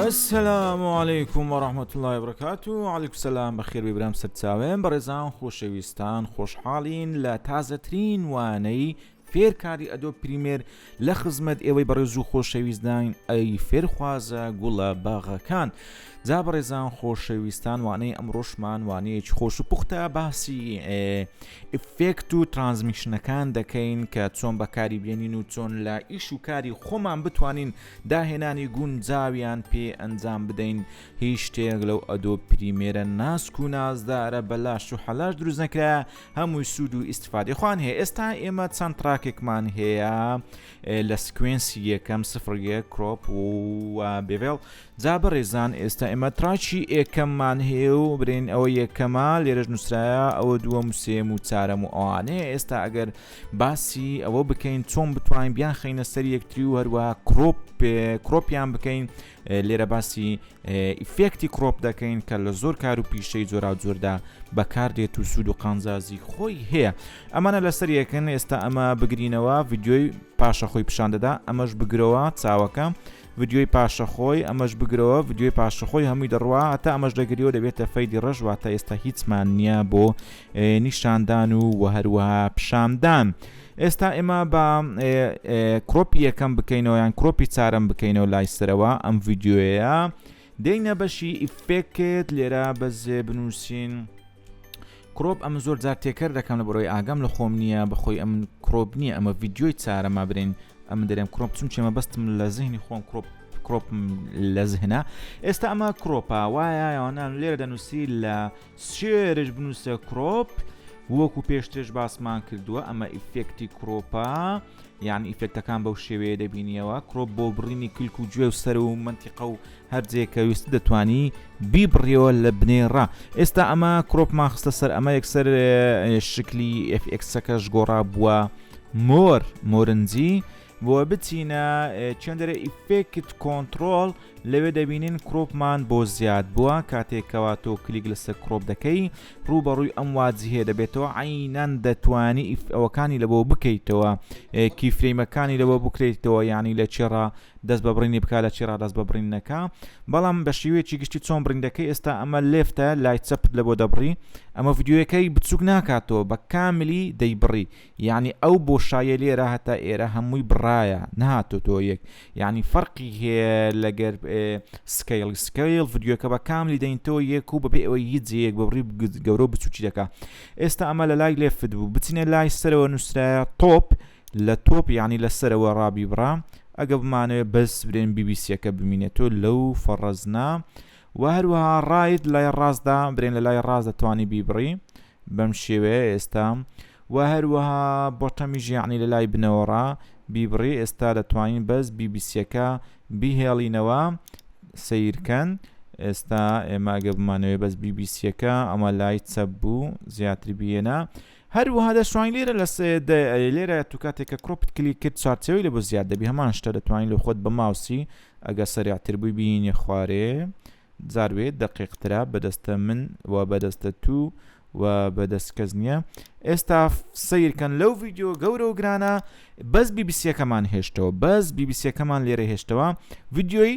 السلام عليكم ورحمة الله وبركاته. وعليكم السلام بخير ببرام سرچاوين برزان خوشويستان خوشحالين لا تازترين واني فێرکاری ئەدۆ پریمێر لە خزمەت ئێوەی بەڕێز و خۆشەویستداین ئەی فێرخوازە گوڵە باغەکان. جا بەڕێزان خۆشەویستان وانەی ئەمڕۆشمان وانەیەکی خۆش و پوختە باسی ئفێکت و ترانزمیشنەکان دەکەین کە چۆن بەکاری بێنین و چۆن لە ئیش و کاری خۆمان بتوانین داهێنانی گونجاویان پێ ئەنجام بدەین. هیچ شتێک لەو ئەدۆ پریمێرە ناسک و نازدارە بەلاش و حەلاش دروست نەکرا، هەمووی سوود و ئیسیفادەی خوان هەیە. ئێستا ئێمە چەند تراکێکمان هەیە لە سکوێنسی یەکەم 01 کڕۆپ و بێڤێڵ. جا بەڕێزان ئێستا ئێمە تراکی ئێکەممان هەیە و برێن ئەوە یەکەمە لێرەش نووسرایە، ئەوە دووەم و سێم و چارەم و ئەوانەیە. ئێستا ئەگەر باسی ئەوە بکەین چۆن بتوانین بیان خەینە سەر یەکتری و هەروە کڕۆپیان بکەین، لێرە باسی ئیفێکتی کڕۆپ دەکەین کە لە زۆر کار و پیشەی جۆرا جۆردا بەکاردێت و سوود و قانزازی خۆی هەیە. ئەمانە لەسەر یەکەن. ئێستا ئەمە بگرینەوە ڤیدیۆی پاشە خۆی پیشان دەدا، ئەمەش بگرەوە چاوەکە ڤیدیۆی پاشەخۆی، ئەمەش بگرەوە ڤیدیۆی پاشەخۆی، هەمووی دەڕوا هەتا ئەمەش دەگریەوە دەبێتە فەیدی ڕەش، واتە ئێستا هیچمان نییە بۆ نیشاندان و هەروەها پیشاندان. ئێستا ئێمە بە کڕۆپی یەکەم بکەینەوە یان کڕۆپی چارەم بکەینەوە لای سەرەوە ئەم ڤیدیۆیە دێینە بەشی ئیفێکت. لێرە بەزێ بنووسین کڕۆپ. ئەمە زۆر جار تێکەر دەکەم لە بەرەوەی ئاگام لە خۆم نییە، بەخۆی ئەم کڕۆپ نییە، ئەمە ڤیدیۆی چارەمە برین ئەمە دەرێم کڕۆپ چون چێمە بەستم لە زیهنی خۆم کڕۆپم لە زهنە. ئێستا ئەمە کڕۆپە وایە یاوانان لێرە دەنووسی لە شێرش بنووسە کڕۆپ وەکو پێشترش باسمان کردووە. ئەمە ئیفێکتی کڕۆپە، یعنی ئیفێکتەکان بەو شێوەیە دەبینیەوە. کڕۆپ بۆ بڕینی کلک و گوێ و سەر و منتیقە و هەرجێکە ویست دەتوانی بیبڕیەوە لە بنێڕە. ئێستا ئەمە کڕۆپمان خستە سەر ئەمە یەکسەر شکلی FX-ەکەش گۆڕا بووە مۆرنجی بۆ بچینە چەندەرە ئیفێکت کۆنتڕۆڵ. لەوێ دەبینین کڕۆپمان بۆ زیاد بووە. کاتێکەوە تۆ کلیک لەسەر کڕۆپ دەکەی ڕوبەڕووی ئەم واجهەیە دەبێتەوە عینەن دەتوانی ئەوەکانی لەبۆ بکەیتەوە، کیفرەیمەکانی لەبۆ بکرێتەوە، یعنی لە چێڕا دەست بە بڕینی بکە لە چێڕا دەست بە بڕین نەکە. بەڵام بە شێوەیەکی گشتی چۆن بڕیندەکەی ئێستا ئەمە لێفتە لای چەپت لەبۆ دەبڕی. ئەمە ڤیدیۆیەکەی بچووک ناکاتەوە، بە کاملی دەیبڕی، یعنی ئەو بۆشایە لێرە هەتا ئێرە هەمووی بڕایە نهاتۆ یەک، یعنی فەرقی هەیە لەگەر سکیل ڤیدیۆکە بە کاملی دەینتەوە یەک و بەبێ ئەوەی هیچ یەک بەبڕی گەورە بچووکی دەکا. ئێستا ئەمە لە لای لێفت بوو، بچینە لای سەرەوە نووسرایە تۆپ، لە تۆپ یعنی لەسەرەوە ڕابی بڕا. ئەگە بمانەوێت بەس برێن BBC-یەکە ببینێتەوە لەو فەڕەزنا و هەروەها ڕایت لای ڕاستدا برێن لە لای ڕاست دەتوانی بیبڕی بەم شێوەیە ئێستا، و هەروەها بۆتەمیژ یعنی لە لای بنەوەڕا بیبڕی. ئێستا دەتوانین بەس BBC-یەکە بیهێڵینەوە سیرکەن. ئێستا ئێمە ئەگە بمانەوێت بەس BBC-یەکە ئەمە لای چەپ بوو زیاتری بێنە. هەروەها دەشوین لێرە تو کاتێککە کڕۆپت کلیک کرد چارچەوەی لە بۆ زیاد دەبی هەمان شتە دەتوانین لە خۆت بە ماوسی ئەگە سەریعتر بووی بینی خوارێ جاروێت دقیقترا بەدەستە من و بەدەستە تو و بەدەست کەس نییە. ئێستا سیرکەن لەو ڤیدیۆ گەورە و گرانە بەس BBC-یەکەمان هێشتەوە، بەس BBC-یەکەمان لێرە هێشتەوە. ڤیدیۆی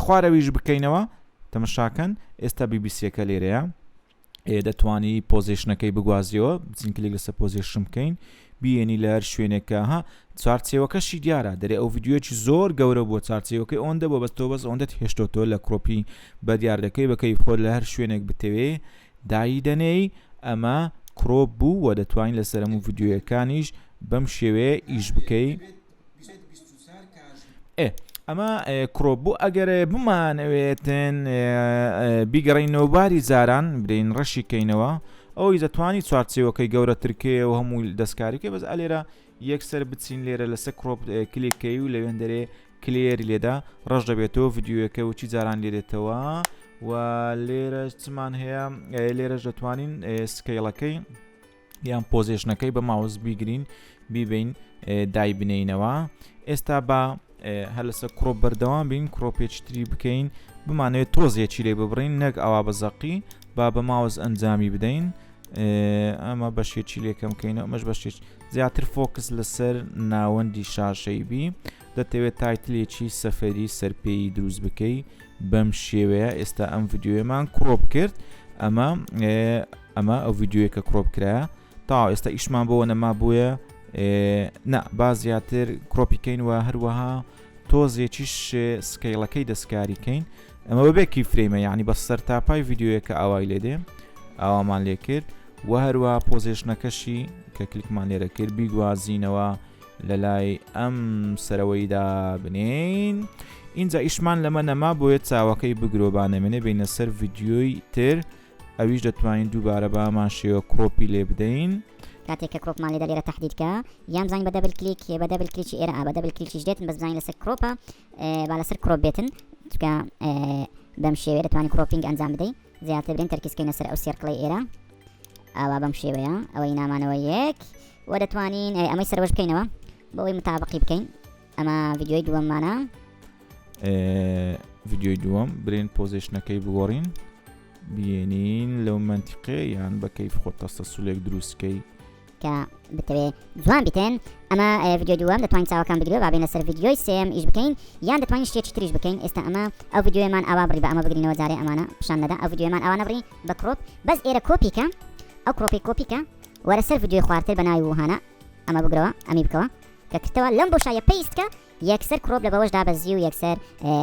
خوارەویش بکەینەوە تەمەشاکەن. ئێستا BBC-یەکە لێرەیە، دەتوانی پۆزیشنەکەی بگوازیەوە، بچین کلیک لەسەر پۆزیشن بکەین بیێنی لە هەر شوێنێکە چارچێوەکەشی دیارە دەرێ ئەو ڤیدیۆکی زۆر گەورە بۆ چارچێوەکەی ئەوەندە بۆ بەستەوە بەس ئەوەندەت هێشتۆتەوە لە کڕۆپی بە دیاردەکەی بەکەی خۆت لە هەر شوێنێک بتەوێ دایی دەنێی. ئەمە کڕۆپ بوو و دەتوانین لەسەر هەموو ڤیدیۆیەکانیش بەم شێوەیە ئیش بکەی. ئەمە کڕۆپ بوو. ئەگەر بمانەوێتن بیگەڕینەوە باری جاران برین ڕەشی کەینەوە ئەوەی دەتوانی چارچێوەکەی گەورەترکەیە و هەموو دەستکاریکە بەس ئەلێرە یەکسەر بچین لێرە لەسەر کڕۆپ کلیکەی و لەوێندەرێ کلێری لێدا ڕەش دەبێتەوە ڤیدیۆیەکە و چی جاران لێرێتەوە. و لێرە چمان هەیە لێرەش دەتوانین سکیلەکەی یان پۆزیشنەکەی بە ماوس بیگرین بیبین دای بنینەوە. ئێستا بە هەر لەسەر کڕۆپ بەردەوام بین کڕۆپێکتری بکەین بمانەوێت تۆزیەکی لێ ببڕین نەک ئەوا بەزەقی با بە ماوس ئەنجامی بدەین. ئەمە بەشێکی لێکەم بکەینە ئەمەش بەشێک زیاتر فۆکس لەسەر ناوەندی شاشەی بی. دەتەوێت تایتلێکی سەفەری سەرپێی دروست بکەی بەم شێوەیە. ئێستا ئەم ڤیددیۆمان کڕۆپ کرد ئەمە ئەو ڤیددیۆیە کە کڕۆپ کرایە تا ئێستا ئیشمان بۆەوە نەما بووە با زیاتر کڕۆپیکەین و هەروەها تۆزێکیش سکەیڵەکەی دەستکاریکەین. ئەمە بەبێ کیفرێمە یعنی بە سەر تاپای ڤیددیۆیەکە ئاوای لێدێ ئاوامان لێ کرد و هەروە پۆزیشنەکەشی کە کلیکمان لێرە کرد بیگوازینەوە لە لای ئەم سەرەوەیدا بنین. اینجا ئیشمان لەمە نەما بۆیە چاوەکەی بگرۆبانەمێنێ بینە سەر ڤیددیۆی تر ئەویش دەتوانین دووبارە بامان شێوە کڕۆپی لێ بدەین. کاتێک کە کڕۆپمان لێدا لێرە تەحدیدکە یان بزانین بە دەبل کلیک بە دەبل کلیکی ئێرە بە دەبل کلیکیش دێتن بەس بزانین لەسەر کڕۆپە با لەسەر کڕۆپ بێتن چکە بەم شێوەیە دەتوانین کڕۆپینگ ئەنجام بدەین زیاتر برین تەرکیزکەین لەسەر ئەو سێرکڵی ئێرە ئاوا بەم شێوەیە ئەوەی نامانەوە یەک و دەتوانین ئەمەی سەرەوەش بکەینەوە بەوەی متابقی بکەین. ئەمە ڤیددیۆی دووەممانە ڤیددیۆی دووەم برین پۆزیشنەکەی بگۆڕین بێنین لەو منتیقێ یان بە کەیف خۆت تەسەسولێک دروستکەی کە بتەوێت جوان بیتێن. ئەمە ڤیددیۆ دووەم دەتوانین چاوەکان بگرێت بابێن لەسەر ڤیددیۆی سێم ئیش بکەین یان دەتوانین شتێکی تریش بکەین. ئێستا ئەمە ئەو ڤیددیۆیمان ئاوا بڕی بە ئەمە بگرینەوە جارێ ئەمانە پیشان نەدا ئەو ڤیددیۆیمان ئاوا نەبڕی بە کڕۆپ بەس ئێرە کۆپیکە ئەو کڕۆپی کۆپیکە وەرە سەر ڤیددیۆی خواردتر بە ناوی وهانە ئەمە بگرەوە ئەمی بکەوە کە کردەوە لەم بۆشایە پێیستکە یەکسەر کڕۆپ لە بەوەشدا بەزی و یەکسەر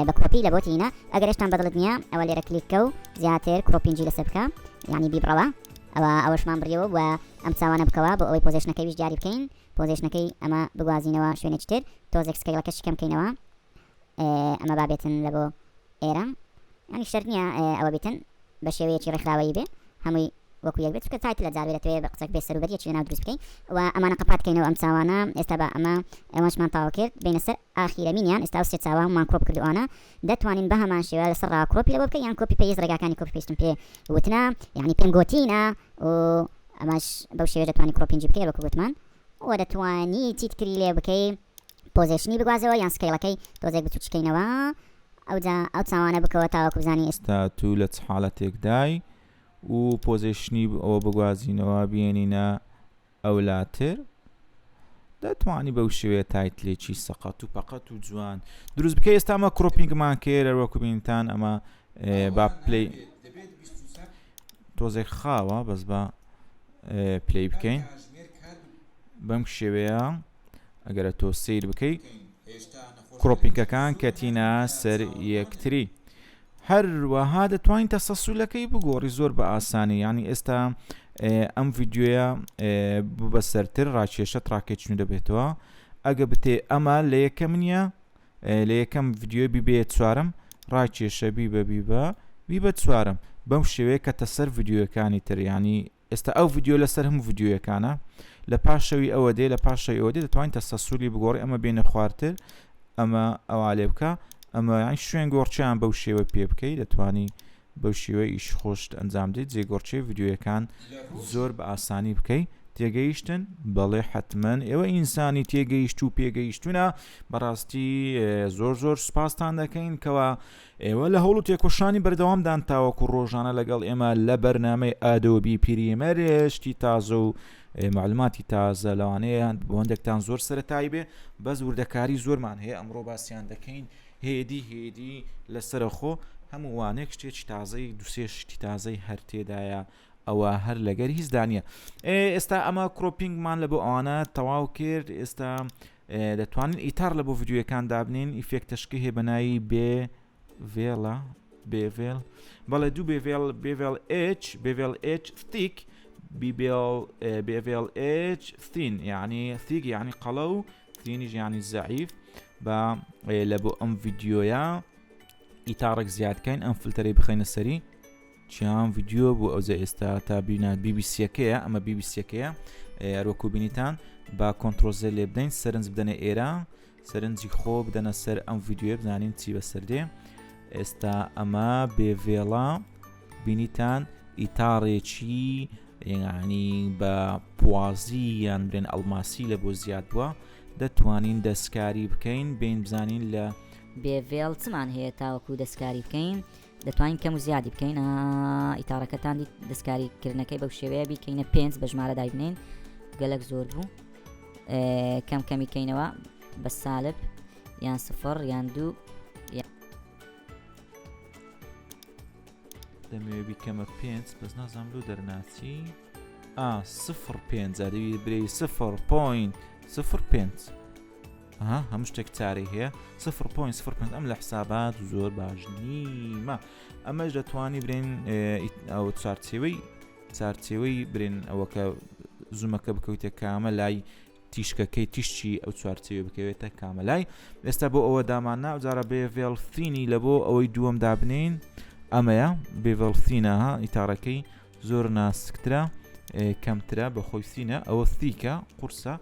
بە کۆپی لە بۆتینە. ئەگەر هێشتان بەدڵت نییە ئەوە لێرە کلیککە و زیاتر کڕۆپینجی لەسەر بکە یعنی بیبڕەوە ئەوەشمان بڕیەوە و ئەم چاوانە بکەوە بۆ ئەوەی پۆزیشنەکەی ویش دیاری بکەین. پۆزیشنەکەی ئەمە بگوازینەوە شوێنێکی تر تۆزێک سکەیڵەکە شکەم بکەینەوە ئەمە بابێتن لە بۆ ئێرە ینی شەرت نییە ئەوە بیتن بە شێوەیەکی ڕێکخراوەیی بێ هەمووی وەکو یەک بێت چکە تایتل لە جاروێت دەتوێت بە قسەک بێ سەروبەریەکی لەناو دروست بکەین و ئەمانە قەپات بکەینەوە ئەم چاوانە. ئێستا بە ئەمە ئەوەشمان تاوا کرد بینە سەر ئاخیرە مینیان ئێستا سێ چاوانمان کڕۆپ کردوانە دەتوانین بە هەمان شێوە لەسەر ڕاکڕۆپی لەوە بکەین یان کۆپی پێیست ڕێگاکانی کۆپی پێستم پێ وتنا یعنی پێم گۆتینە و ئەماش بەو شێوە دەتوانین کڕۆپینجی بکەی وەکو گوتمان و دەتوانی چیت کری لێ بکەی پۆزیشنی بگوازەوە یان سکەیڵەکەی تۆزێک بچوچکەینەوە ئەو چاوانە بکەوە تاوەکو بزانی ئێستا تو لە چ حاڵەتێکدای و پۆزیشنی ئەوە بگوازینەوە بێنینە ئەولاتر دەتوانی بەو شێوەیە تایتلێکی سەقەت و پەقەت و جوان دروست بکەی. ئێستا ئەمە کڕۆپینگمان کرد وەکو بینتان ئەمە با پلی تۆزێک خاوە بەس بە پلی بکەین بەم شێوەیە ئەگەرە تۆ سیر بکەی کڕۆپینگەکان کەتینە سەر یەکتری هەروەها دەتوانین تەسەسولەکەی بگۆڕی زۆر بە ئاسانی. یعنی ئێستا ئەم ڤیددیۆیە بەسەرتر ڕاکێشە ڕاکێچنی دەبێتەوە ئەگە بتێ ئەمە لە یەکەم نییە لە یەکەم ڤیددیۆ بیبێت چوارم ڕاکێشە بیبە چوارم بەم شێوەیە کە تەسەر ڤیددیۆەکانی تر ینی ئێستا ئەو ڤیددیۆ لەسەر هەموو ڤیددیۆیەکانە لە پاشەوی ئەوە دێ لە پاشەی ئەوە دێ دەتوانین تەسەسولی بگۆڕی ئەمە بێنە خواردتر ئەمە ئەوا لێ بکە ئەمە شوێن گۆڕچیان بەو شێوە پێ بکەی دەتوانی بەو شێوە ئیش خۆشت ئەنجام دێت جێگۆڕچی ڤیددیۆیەکان زۆر بە ئاسانی بکەی. تێگەیشتن بەڵێ حتمما ئێوە ئینسانی تێگەیشت و پێگەیشتونە بەڕاستی زۆر سوپاسان دەکەین کەوا ئێوە لە هەوڵ و تێکۆشانی بەردەوامدان تاوەکو ڕۆژانە لەگەڵ ئێمە لە بەرنامەی ئادۆبی پیرێمەرشتی تازە و معلوماتی تازە لەوانەیە بۆ هەندێکتان زۆر سەرەتایی بێ بەس وردەکاری زۆرمان هەیە ئەمڕۆ باسییان دەکەین هێدی لەسرە خۆ هەموو وانێک شتێکی تازەی دوسێ شتی تازەی هەر تێدایە ئەوە هەر لەگەر هیچ دانیە. ئێستا ئەمە کڕۆپینگمان لە بۆ ئەوانە تەواو کرد. ئێستا دەتوانین ئیتار لە بۆ ڤیددیۆیەکان دابنین ئیفێکتەشکی هەیە بەناوی بێڤێڵە بێڤێڵ بەڵێ دوو بێڤێڵ H ثیک بێڤێڵ H ثین یعنی ثیک یعنی قەڵە و ثینیش یعنی زەعیف بە لە بۆ ئەم ڤیددیۆیە ئیتارێک زیادکەین ئەم فلتەرەی بخەینە سەری چیان ڤیددیۆ بۆ ئەوزە ئێستا تا بینات BBC-یەکەیە ئەمە BBC-یەکەیە هەروەکو بینیتان با کۆنتڕۆزە لێ بدەین سەرنج بدەنێ ئێرە سەرنجی خۆ بدەنە سەر ئەم ڤیددیۆ بزانین چی بەسەردێ. ئێستا ئەمە بێڤێڵە بینیتان ئیتارێکی یعنی بە پوازی یان برێن ئەڵماسی لە بۆ زیاد بووە دەتوانین دەستکاری بکەین بین بزانین لە بێڤێڵ چمان هەیە تاوەکو دەستکاری بکەین دەتوانین کەم و زیادی بکەین ئیتارەکەتان دەستکاریکردنەکەی بەو شێوەیە بیکەینە 5 بە ژمارە دایبنین گەلک زۆر بوو کەم کەمی کەینەوە بە سالب یان سفر یان دوو دەمەوێت بیکەمە 5 بەس نازانم لۆ دەرناچی 0.5 دەوی برێ 0.05 هەموو شتێک چارەی هەیە 0.05 ئەم لە حسابات زۆر باش نیمە ئەمەش دەتوانی برێن ئەو چارچێوەی برێن ئەوەکە زوومەکە بکەوتە کامە لای تیشکەکەی تیشتی ئەو چوارچێوە بکەوێتە کامە لای ئێستا بۆ ئەوە داماننا ئەوجارە بێڤێڵثینی لە بۆ ئەوەی دووەم دابنین ئەمەیە بێڤڵثینە ئیتارەکەی زۆر ناسکترە کەمترە بە خۆی سینە ئەوە ثیکە قورسە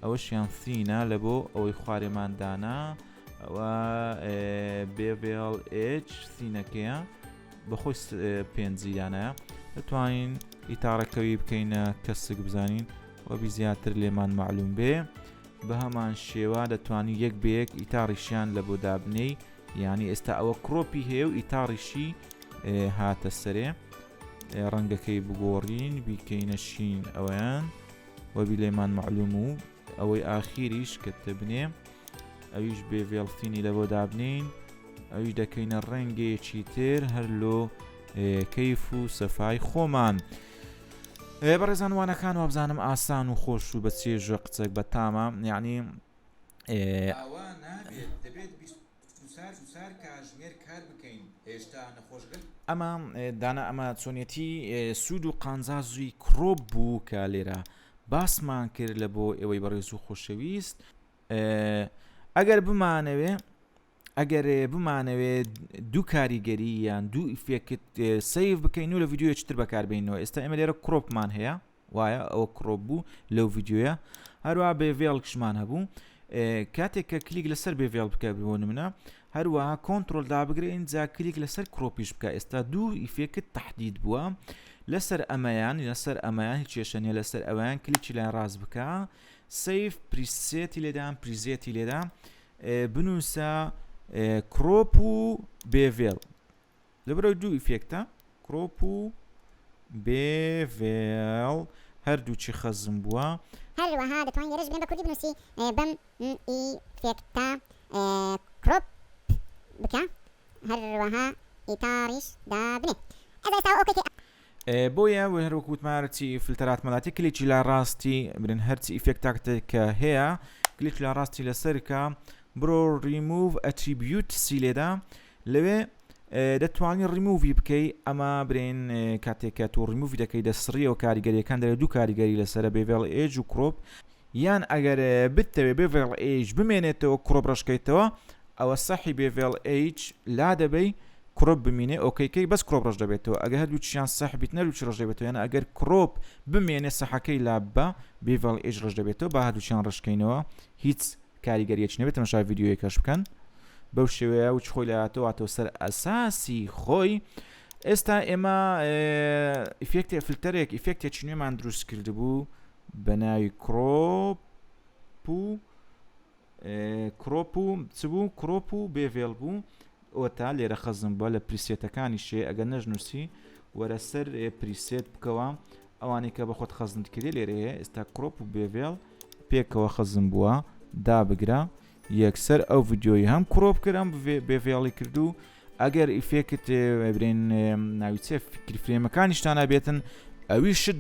ئەوەشیان سینە لە بۆ ئەوەی خوارێماندانە ئەوە بێڤێڵ H سینەکەیە بەخۆی پێنجیانەیە دەتوانین ئیتارەکەوی بکەینە کەسک بزانین وەبی زیاتر لێمان معلوم بێ بە هەمان شێوە دەتوانین یەک بەیەک ئیتاڕیشیان لە بۆ دابنەی یعنی ئێستا ئەوە کڕۆپی هەیە و ئیتاڕیشی هاتە سەرێ ڕەنگەکەی بگۆڕین بیکەینە شین ئەویان وەبی لێمان معلوم و ئەوەی ئاخیریش کە دەبنێ ئەویش بێڤێڵثینی لە بۆ دابنین ئەویش دەکەینە ڕەنگێکی تر هەر لۆ کەیف و سەفای خۆمان بەڕێزانوانەکان وابزانم ئاسان و خۆش و بە چێژە قچێک بە تامە یعنی ئەمە دانا ئەمە چۆنیەتی سوود و قانزازووی کڕۆب بوو کە لێرە باسمان کرد لە بۆ ئێوەی بەڕێز و خۆشەویست ئەگەر بمانەوێت دوو کاریگەری یان دوو ئیفێکت سیف بکەین و لە ڤیددیۆیەکتر بەکاربێنەوە ئێستا ئێمە لێرە کڕۆپمان هەیە وایە ئەوە کڕۆپ بوو لەو ڤیددیۆیە هەروە بێڤێڵکشمان هەبوو کاتێک کە کلیک لەسەر بێڤێڵ بکە بۆ منە هەروەها کۆنتترۆل دابگرین جا کلیک لەسەر کڕۆپیش بکە ئێستا دوو ئیفێکت تەحدید بووە لەسەر ئەمەیان هیچ کێشەنیە لەسەر ئەویان کلیکی لای ڕاست بکە سیف پریسێتی لێدان پریزێتی لێدا بنووسە کڕۆپ و بێڤێڵ لەبەرەوەی دوو ئیفێکتە کڕۆپ و بێڤێڵ هەردووچی خەزم بووە هەروەها دەتوانین لێرەش بێن بە کوردی بنووسی بەم ئیفێکتە کڕۆپ بکە هەروەها ئیتاریش دابنێ بۆیە هەروەکوتمارەتی فلتەرات مەڵاتی کلیکی لا ڕاستی برن هەرچی ئیفێکتاکتێککە هەیە کلیک لا ڕاستی لەسەرکە بڕۆ ریموڤ ئەتریبیوت سیلێدا لەوێ دەتوانین ریموڤی بکەی ئەمە برێن کاتێکە تۆ ریموڤی دەکەی دەسڕیەوە کاریگەریەکان دەرێت دوو کاریگەری لەسەر بێڤێڵ H و کڕۆپ یان ئەگەر بتەوێت بێڤێڵ H بمێنێتەوە کڕۆپ ڕشکەیتەوە ئەوە سەحی بێڤێڵ H لا دەبەی کڕۆپ بمینێ ئۆکەیکەی بەس کڕۆپ ڕژ دەبێتەوە ئەگەر هەردووچیان سەحبیت نەروچی ڕژ دەبێتەوە یان ئەگەر کڕۆپ بمێنێ سەحەکەی لا بە بێڤێڵ H ڕژ دەبێتەوە با هەردووچیان ڕشکەینەوە هیچ کاریگەریەکی نەبێت تەماشا ڤیددیۆیەکەش بکەن بەو شێوەیە و خۆی لاتەوەواتەوە سەر ئەساسی خۆی ئێستا ئێمە ئیفێکتێ فلتەرێک ئیفێکتێکی نوێمان دروست کردبوو بە ناوی کڕۆپ و چ بوو کڕۆپ و بێڤێڵ بوو ئەوە تا لێرە خەزم بە لە پریسێتەکانی شێ ئەگەر نەژنووسی وەرە سەر پریسێت بکەوە ئەوانەی کە بە خۆت خەزم کردێ لێرە هەیە ئێستا کڕۆپ و بێڤێڵ پێکەوە خەزم بووە دابگرە یەکسەر ئەو ڤیددیۆی هەم کڕۆپ کردم بێڤێڵی کردو ئەگەر ئیفێکت برێن ناویچێ فکرفرێمەکانیشتانە بێتن ئەوی شت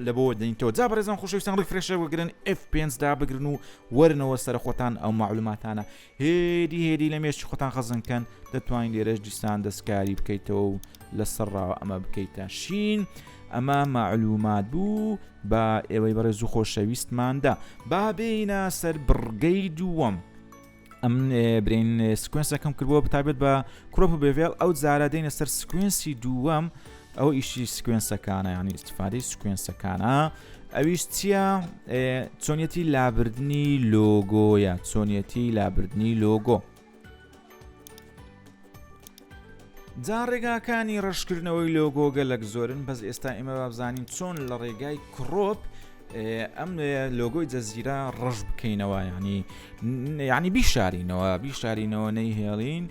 لە بۆ دەینەوە جا بەڕێزان خۆشەویستان ڕفرێشە وەگرن F5 دابگرن و وەرنەوە سەر خۆتان ئەو معلوماتانە هێدی لە مێشتی خۆتان خەزنکەن دەتوانین لێرەش دیسان دەستکاری بکەیتەوە و لەسەرڕاوە ئەمە بکەیتە شین ئەمە معلومات بوو بە ئێوەی بەڕێز و خۆشەویستماندا با بینە سەر بڕگەی دووەم ئەم برین سکوێنسەکەم کردبووە بتابێت بە کڕۆپ و بێڤێڵ ئەو جارە دێنە سەر سکوێنسی دووەم ئەو ئیشی سکوێنسەکانە ینی استفادەی سکوێنسەکانە ئەویش چییە چۆنیەتی لابردنی لۆگۆیە چۆنیەتی لابردنی لۆگۆ جا ڕێگاکانی ڕشکردنەوەی لۆگۆ گەلک زۆرن بەس ئێستا ئێمە بابزانین چۆن لە ڕێگای کڕۆپ ئەم لۆگۆی جەزیرە ڕژ بکەینەوە ینی بیشارینەوە نەیهێڵین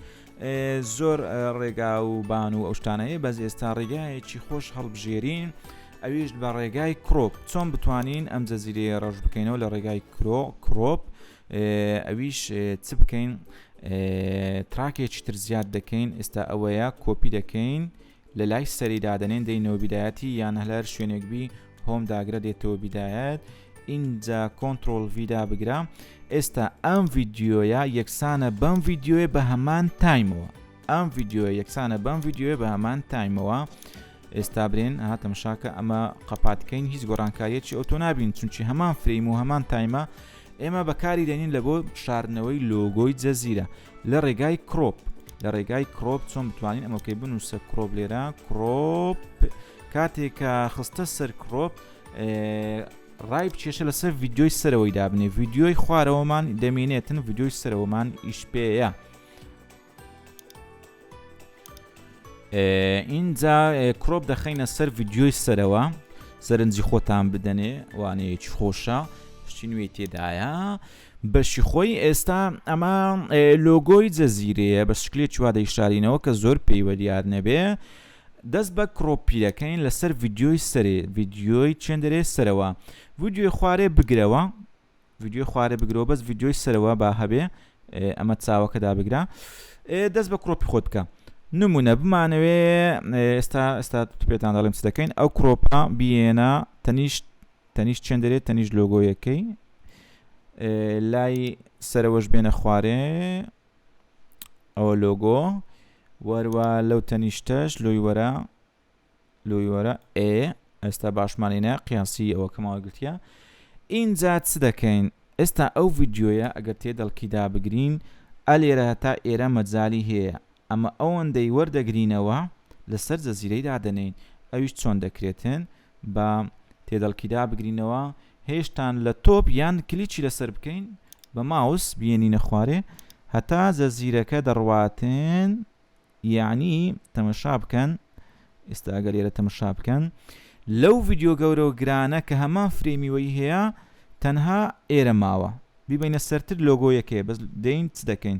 زۆر ڕێگا و بان و ئەو شتانەیە بەس ئێستا ڕێگایەکی خۆش هەڵبژێرین ئەویش بە ڕێگای کڕۆپ چۆن بتوانین ئەم جەزیرەیە ڕژ بکەینەوە لە ڕێگای کڕۆپ ئەویش چ بکەین تراکێکی تر زیاد دەکەین ئێستا ئەوەیە کۆپی دەکەین لە لای سەریدا دەنێن دەینەوە بیدایەتی یان هەلەر شوێنێکبی هۆم داگرە دێتەوە بیدایەت اینجا کۆنتترۆل ڤیدا بگرا ئێستا ئەم ڤیددیۆیە یەکسانە بەم ڤیددیۆیە بە هەمان تایمەوە ئەم ڤیددیۆ یەکسانە بەم ڤیددیۆیە بە هەمان تایمەوە ئێستا برێن هاتەمشاکە ئەمە قەپاتکەین هیچ گۆڕانکاریەکی ئۆتۆ نابین چونکی هەمان فریم و هەمان تایمە ئێمە بەکاری دێنین لە بۆ شاردنەوەی لۆگۆی جەزیرە لە ڕێگای کڕۆپ لە ڕێگای کڕۆپ چۆن بتوانین ئەمەکەی بنووسە کڕۆپ لێرە کڕۆپ کاتێکە خستە سەر کڕۆپ ڕای بچێشە لەسەر ڤیددیۆی سەرەوەی دابنێ ڤیددیۆی خوارەوەمان دەمێنێتن ڤیددیۆی سەرەوەمان ئیش پێەیە اینجا کڕۆپ دەخەینە سەر ڤیددیۆی سەرەوە سەرنجی خۆتان بدەنێ وانەیەکی خۆشە شتی نوێی تێدایە بەشی خۆی ئێستا ئەمە لۆگۆی جەزیرەیە بە شکلێکی وا دەیشارینەوە کە زۆر پێیوە دیار نەبێ دەست بە کڕۆپی دەکەین لەسەر ڤیددیۆی سەرێ ڤیددیۆی چێندەرێ سەرەوە ڤیددیۆی خوارێ بگرەوە ڤیددیۆی خوارێ بگرەوە بەس ڤیددیۆی سەرەوە با هەبێ ئەمە چاوەکەدا بگرا دەست بە کڕۆپی خۆت بکە نمونە بمانەوێ ئێستا پێتان دەڵێم چ دەکەین ئەو کڕۆپە بێنە تەنیشت چێندەرێت تەنیشت لۆگۆیەکەی لای سەرەوەش بێنە خوارێ ئەوە لۆگۆ وەروە لەو تەنیشتەش لۆی وەرە ئێستا باشمانینە قیاسی ئەوە کەماوەگرتیە اینجا چ دەکەین ئێستا ئەو ڤیددیۆیە ئەگەر تێدەڵکیدا بگرین ئەلێرە هەتا ئێرە مەجای هەیە ئەمە ئەوەندەی وەردەگرینەوە لەسەر جەزیرەی دادەنین ئەویش چۆن دەکرێتن بە تێدەڵکیدا بگرینەوە هێشتان لە تۆپ یان کلیچی لەسەر بکەین بە ماوس بێنینە خوارێ هەتا جەزیرەکە دەڕواتن یعنی تەمەشا بکەن ئێستا ئەگەر لێرە تەمەشا بکەن لەو ڤیددیۆ گەورە و گرانە کە هەمان فرێمیوەی هەیە تەنها ئێرە ماوە بیبینە سەرتر لۆگۆیەکەیە بەس دەین چ دەکەین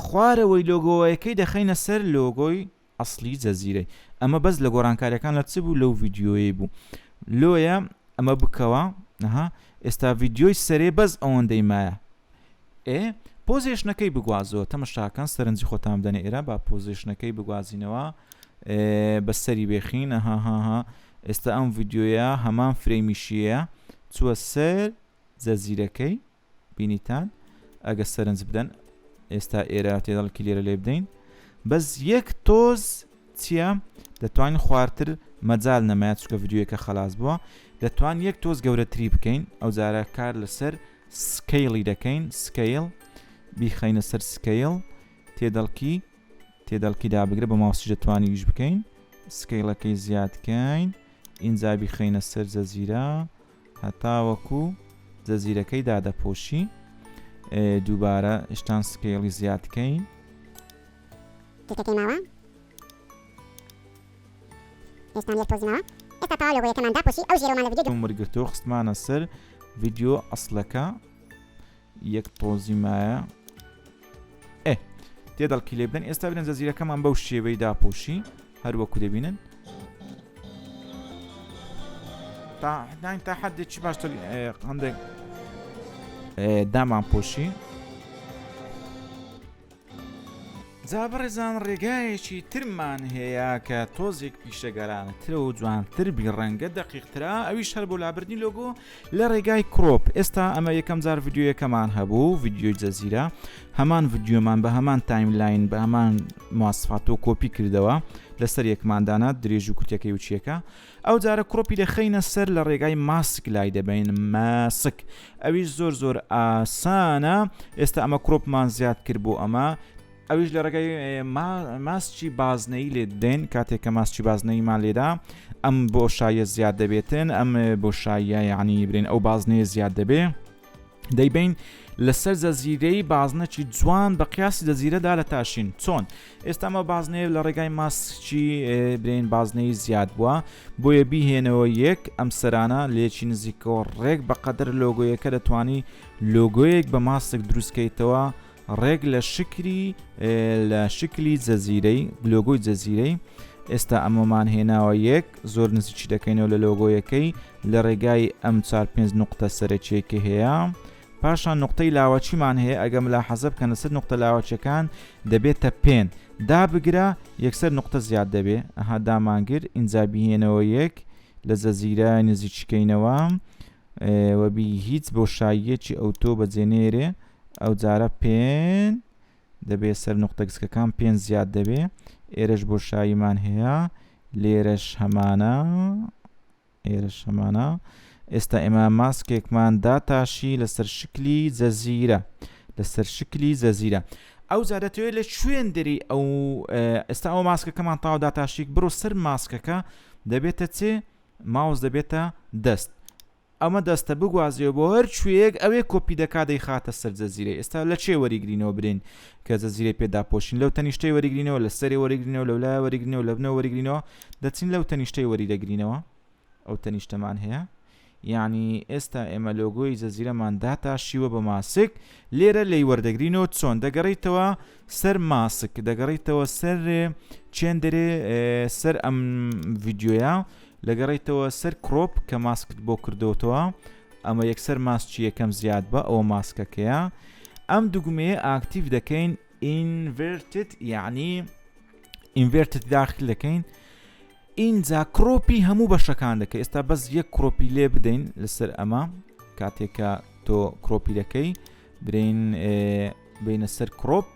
خوارەوەی لۆگۆیەکەی دەخەینە سەر لۆگۆی ئەسلی جەزیرەی ئەمە بەس لە گۆڕانکاریەکان لە چ بوو لەو ڤیددیۆیە بوو لۆیە ئەمە بکەوە ئێستا ڤیددیۆی سەرێ بەس ئەوەندەی مایە پۆزیشنەکەی بگوازەوە تەمەشاکان سەرنجی خۆتان بدەنێ ئێرە با پۆزیشنەکەی بگوازینەوە بەسەری بێخین ئێستا ئەم ڤیددیۆیە هەمان فرێمیشیە چووە سەر جەزیرەکەی بینیتان ئەگە سەرنج بدەن ئێستا ئێرە تێدەڵکی لێرە لێ بدەین بەس یەک تۆز چییە دەتوانین خواردتر مەجال نەمایە چکە ڤیددیۆیەکە خەلاص بووە دەتوان یەک تۆز گەورەتری بکەین ئەو جارە کار لەسەر سکەیڵی دەکەین سکەیڵ بیخەینە سەر سکەیڵ تێدەڵکی دابگرە بە ماوسی دەتوانی ویش بکەین سکەیڵەکەی زیادکەین ئینجا بیخەینە سەر جەزیرە هەتاوەکو جەزیرەکەی دادەپۆشی دووبارە شتان سکەیڵی زیادکەین کلیکەکەی ماوە ئێستا یەک تۆزیمەوە ئێستا تاوا لۆگۆیەکەمان داپۆشی ئەو ژێرەوەمان لە ڤیددیۆ وەرگرتەوە خستمانە سەر ڤیددیۆ ئەسڵەکە یەک تۆزی مایە تێدەڵکی لێ بدەن ئێستا بنێن جەزیرەکەمان بەو شێوەی داپۆشی هەروەکو دەبینن تا حدێکی باشتر هەندێک دامان پۆشی جا بەڕێزان ڕێگایەکی ترمان هەیە کە تۆزێک پیشەگەرانترە و جوانتر بیڕەنگە دەقیقترا ئەویش هەر بۆ لابردنی لۆگۆ لە ڕێگای کڕۆپ ئێستا ئەمە یەکەم جار ڤیددیۆیەکەمان هەبوو ڤیددیۆی جەزیرە هەمان ڤیددیۆمان بە هەمان تایملاین بە هەمان مواسفات و کۆپی کردەوە لەسەر یەکماندانات درێژ و کورتەکەی وچیەکە ئەو جارە کڕۆپی دەخەینە سەر لە ڕێگای ماسک لای دەبین ماسک ئەویش زۆر ئاسانە ئێستا ئەمە کڕۆپمان زیاد کرد بۆ ئەمە ئەویش لە ڕێگای ماسکی بازنەی لێ دێن کاتێککە ماسکی بازنەیمان لێدا ئەم بۆشایە زیاد دەبێتن ئەم بۆشایە یعنی برین ئەو بازنەیە زیاد دەبێ دەیبین لەسەر جەزیرەی بازنەکی جوان بە قیاسی جەزیرەدا لە تاشین چۆن ئێستا ئەمە بازنەیە لە ڕێگای ماسکی برین بازنەی زیاد بووە بۆیە بیهێنەوە یەک ئەم سەرانە لێکی نزیکەوە ڕێک بەقەدر لۆگۆیەکە دەتوانی لۆگۆیەک بە ماسک دروستکەیتەوە ڕێک لە شکلی جەزیرەی لۆگۆی جەزیرەی ئێستا ئەمەمان هێناوە یەک زۆر نزیکی دەکەینەوە لە لۆگۆیەکەی لە ڕێگای ئەم 4-5 نقطە سەرەکیەکە هەیە پاشان نقطەی لاوەچیمان هەیە ئەگەم لا حەزب کە لەسەر نقطە لاوەچەکان دەبێتە پێن دابگرە یەکسەر نقطە زیاد دەبێ ئەها دامانگر ئینجا بهێنەوە یەک لە جەزیرە نزیکەینەوە وەبی هیچ بۆشاییەکی ئەوتۆ بەجێنێرێ ئەو جارە پێن دەبێت سەر نقطە گسکەکان پێن زیاد دەبێ ئێرەش بۆشاییمان هەیە لێرەش هەمانە ئێستا ئێمە ماسکێکمان داتاشی لەسەر شکلی جەزیرە ئەو زادەتەوێت لە شوێن دەری ئەو ئێستا ئەو ماسکەکەمان تاو داتاشیک بڕۆ سەر ماسکەکە دەبێتە چێ ماوس دەبێتە دەست ئەمە دەستە بگوازیەوە بۆ هەر کوێیەک ئەوێ کۆپی دەکا دەیخاتە سەر جەزیرە ئێستا لە چێ وەریگرینەوە برین کە جەزیرە پێدا پۆشین لەو تەنیشتەی وەریگرینەوە لە سەرێ وەریگرینەوە لەولای وەریگرینەوە لە بنەوە وەریگرینەوە دەچین لەو تەنیشتەی وەریدەگرینەوە ئەو تەنیشتەمان هەیە یعنی ئێستا ئێمە لۆگۆی جەزیرەمان داتاشیوە بە ماسک لێرە لی وەردەگرینەوە چۆن دەگەڕیتەوە سەر ماسک دەگەڕیتەوە سەر چێن دەرێ سەر ئەم ڤیدیۆیە لەگەڕیتەوە سەر کڕۆپ کە ماسکت بۆ کردوتەوە ئەمە یەکسەر ماسکی یەکەم زیاد بە ئەوە ماسکەکەیە ئەم دوگمەیە ئاکتیڤ دەکەین ئینڤێرتد یعنی ئینڤێرتد داخل دەکەین اینجا کڕۆپی هەموو بەشەکان دەکەی ئێستا بەس یەک کڕۆپی لێ بدەین لەسەر ئەمە کاتێکە تۆ کڕۆپی دەکەی برین بینە سەر کڕۆپ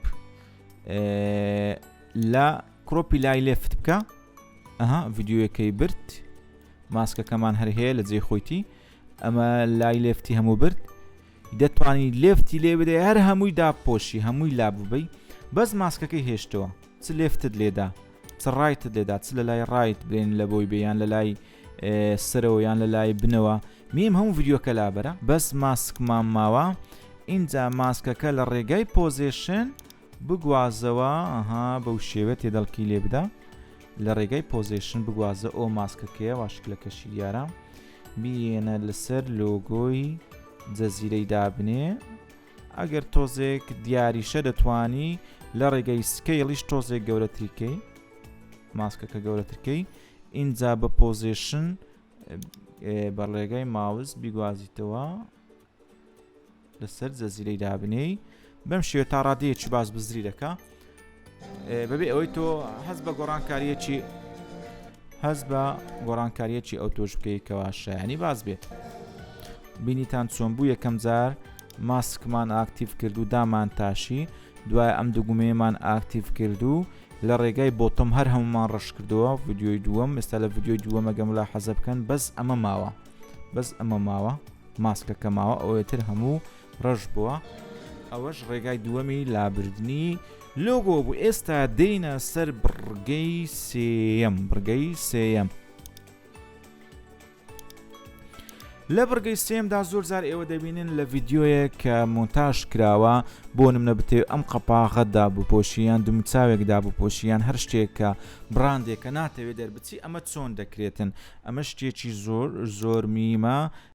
لە کڕۆپی لای لێفت بکە ئەها ڤیدیۆیەکەی برد ماسکەکەمان هەر هەیە لە جێ خۆیتی ئەمە لای لێفتی هەموو برد دەتوانی لێفتی لێ بدەی هەر هەمووی داپۆشی هەمووی لا ببەی بەس ماسکەکەی هێشتەوە چ لێفتت لێدا چ ڕایتت لێدا چ لە لای ڕایت برێن لە بۆی بێیان لە لای سەرەوە یان لە لای بنەوە میم هەموو ڤیدیۆکە لابەرە بەس ماسکمان ماوە اینجا ماسکەکە لە ڕێگای پۆزیشن بگوازەوە ئەها بەو شێوە تێدەڵکی لێ بدە لە ڕێگای پۆزیشن بگوازە ئەو ماسکەکەیە واشکلەکەشی دیارە بیێنە لەسەر لۆگۆی جەزیرەی دابنێ ئەگەر تۆزێک دیاریشە دەتوانی لە ڕێگەی سکەیڵیش تۆزێک گەورەتریکەی ماسکەکە گەورەترکەی اینجا بە پۆزیشن بە ڕێگای ماوس بیگوازیتەوە لەسەر جەزیرەی دابنێی بەم شێوە تا ڕادەیەکی باز بزری دەکا بەبێ ئەوەی تۆ هەست بە گۆڕانکاریەکی ئەو تۆش بکەی کەوا شایانی باز بێت بینیتان چۆن بوو یەکەم جار ماسکمان ئاکتیڤ کرد و دامان تاشی دوای ئەم دوگومەیەمان ئاکتیڤ کرد و لە ڕێگای بۆتم هەر هەمومان ڕەش کردووە ڤیدیۆی دووەم ئێستا لە ڤیدیۆی دووەمە گەم لا حەزە بکەن بەس ئەمە ماوە ماسکەکە ماوە ئەوەتر هەموو ڕەش بووە ئەوەش ڕێگای دووەمی لابردنی لۆگۆ بوو ئێستا دێنە سەر بڕگەی سێیەم لە بڕگەی سێمدا زۆر جار ئێوە دەبینن لە ڤیدیۆیە کە مۆنتاژ کراوە بۆ نمونە بتێ ئەم قەپاغەتدا بپۆشیان دومچاوێکدا بپۆشیان هەر شتێکە براندێکە ناتەوێت دەربچی ئەمە چۆن دەکرێتن ئەمە شتێکی زۆر میمە